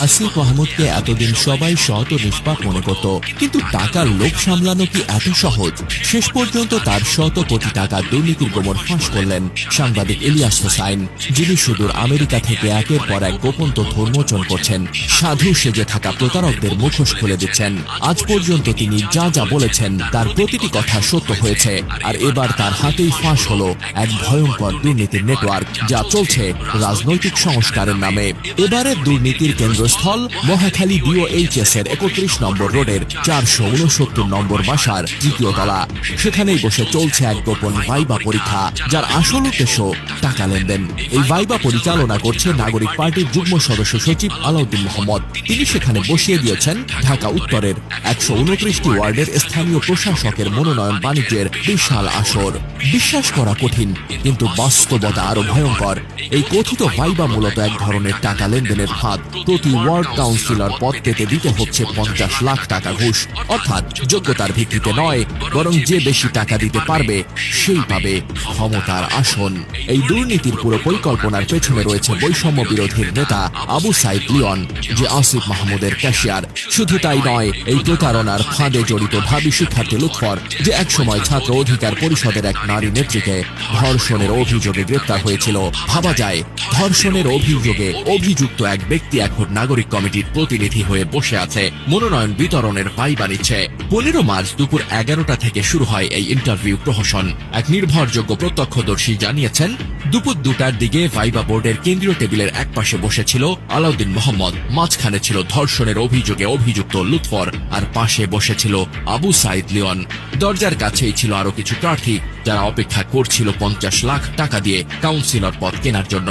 আসিফ মাহমুদকে এতদিন সবাই সৎ ও নিষ্পাপ মনে করত, কিন্তু টাকার লোভ সামলানো কি এত সহজ? শেষ পর্যন্ত তার শত কোটি টাকা দুর্নীতির গোমর ফাঁস করলেন সাংবাদিক ইলিয়াস হোসাইন, যিনি সুদূর আমেরিকা থেকে একের পর এক গোপন তথ্য উন্মোচন করছেন, সাধু সেজে থাকা প্রতারকদের মুখোশ খুলে দিচ্ছেন। আজ পর্যন্ত তিনি যা যা বলেছেন তার প্রতিটি কথা সত্য হয়েছে, আর এবার তার হাতেই ফাঁস হলো এক ভয়ঙ্কর দুর্নীতির নেটওয়ার্ক, যা চলছে রাজনৈতিক সংস্কারের নামে। এবারের দুর্নীতির কেন্দ্রস্থল মহাখালী BOHS এর 31 নম্বর রোডের 469 নম্বর বাসার তৃতীয় তলা। সেখানেই বসে চলছে এক গোপন ভাইবা পরীক্ষা, যার আসল উদ্দেশ্য টাকা লেনদেন। এই ভাইবা পরিচালনা করছে নাগরিক পার্টির যুগ্ম সদস্য সচিব আলাউদ্দিন মোহাম্মদ। তিনি সেখানে বসিয়ে দিয়েছেন ঢাকা উত্তরের 129টি ওয়ার্ডের স্থানীয় প্রশাসকের মনোনয়ন বাণিজ্যের বিশাল আসর। বিশ্বাস করা কঠিন, কিন্তু বাস্তবতা আরো ভয়ঙ্কর। এই কথিত ভাইবা মূলত এক ধরনের টাকা লেনদেনের ফাঁদ। প্রতি ওয়ার্ড কাউন্সিলর পদ পেতে দিতে হচ্ছে 50 লাখ টাকা ঘুষ, অর্থাৎ যোগ্যতার ভিত্তিতে নয়, বরং যে বেশি টাকা দিতে পারবে সেই পাবে ক্ষমতার আসন। এই দুর্নীতির পুরো পরিকল্পনার পেছনে রয়েছে বৈষম্য বিরোধীর নেতা আবু সাইদ লিওন, যে আসিফ মাহমুদের ক্যাশিয়ার। শুধু তাই নয়, এই প্রতারণার ফাঁদে জড়িত ভাবি শিক্ষার্থী লুৎফর, যে একসময় ছাত্র অধিকার পরিষদের এক নারী নেত্রীকে ধর্ষণের অভিযোগে গ্রেপ্তার হয়েছিল। ভাবা যায়, ধর্ষণের অভিযোগে অভিযুক্ত এক ব্যক্তি এখন নাগরিক কমিটির প্রতিনিধি হয়ে বসে আছে, মনোনয়ন বিতরণের ভাইবা নিচ্ছে। 15 মার্চ দুপুর 11টা থেকে শুরু হয় এই ইন্টারভিউ প্রহসন। এক নির্ভরযোগ্য প্রত্যক্ষদর্শী জানিয়েছেন, দুপুর 2টার দিকে ভাইবা বোর্ডের কেন্দ্রীয় টেবিলের একপাশে বসেছিল আলাউদ্দিন মোহাম্মদ, মাঝখানে ছিল ধর্ষণের অভিযোগে অভিযুক্ত লুৎফর, আর পাশে বসেছিল আবু সাইদ লিওন। দরজার কাছেই ছিল আরো কিছু প্রার্থী, যারা অপেক্ষা করছিল 50 লাখ টাকা দিয়ে কাউন্সিলর পদ কেনার জন্য।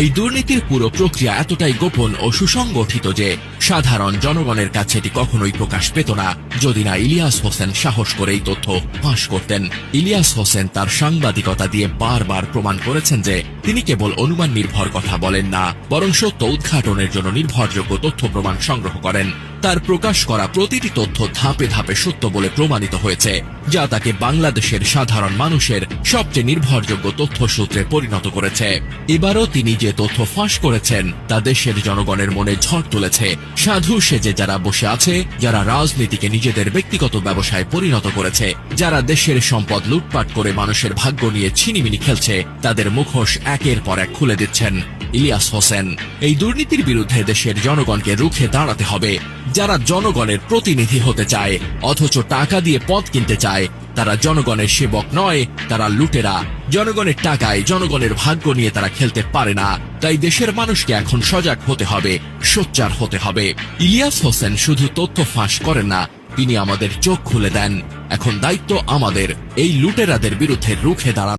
এই দুর্নীতির পুরো প্রক্রিয়া এতটাই গোপন ও সুসংগঠিত যে সাধারণ জনগণের কাছে এটি কখনোই প্রকাশ পেত না, যদি না ইলিয়াস হোসেন সাহস করে এই তথ্য ফাঁস করতেন। ইলিয়াস হোসেন তার সাংবাদিকতা দিয়ে বারবার প্রমাণ করেছেন যে তিনি কেবল অনুমান নির্ভর কথা বলেন না, বরং সত্য উদ্ঘাটনের জন্য নির্ভরযোগ্য তথ্য প্রমাণ সংগ্রহ করেন। তার প্রকাশ করা প্রতিটি তথ্য ধাপে ধাপে সত্য বলে প্রমাণিত হয়েছে, যা তাকে বাংলাদেশের সাধারণ মানুষের সবচেয়ে নির্ভরযোগ্য তথ্যসূত্রে পরিণত করেছে। এবারও তিনি যে তথ্য ফাঁস করেছেন তা দেশের জনগণের মনে ঝড় তুলেছে। সাধু সেজে যারা বসে আছে, যারা রাজনীতিকে নিজেদের ব্যক্তিগত ব্যবসায় পরিণত করেছে, যারা দেশের সম্পদ লুটপাট করে মানুষের ভাগ্য নিয়ে ছিনিমিনি খেলছে, তাদের মুখোশ একের পর এক খুলে দিচ্ছেন ইলিয়াস হোসেন। এই দুর্নীতির বিরুদ্ধে দেশের জনগণকে রুখে দাঁড়াতে হবে। যারা জনগণের প্রতিনিধি হতে চায় অথচ টাকা দিয়ে পদ কিনতে চায়, তারা জনগণের সেবক নয়, তারা লুটেরা। জনগণের টাকায় জনগণের ভাগ্য নিয়ে তারা খেলতে পারে না। তাই দেশের মানুষকে এখন সজাগ হতে হবে, সোচ্চার হতে হবে। ইলিয়াস হোসেন শুধু তথ্য ফাঁস করেন না, তিনি আমাদের চোখ খুলে দেন। এখন দায়িত্ব আমাদের এই লুটেরাদের বিরুদ্ধে রুখে দাঁড়ানো।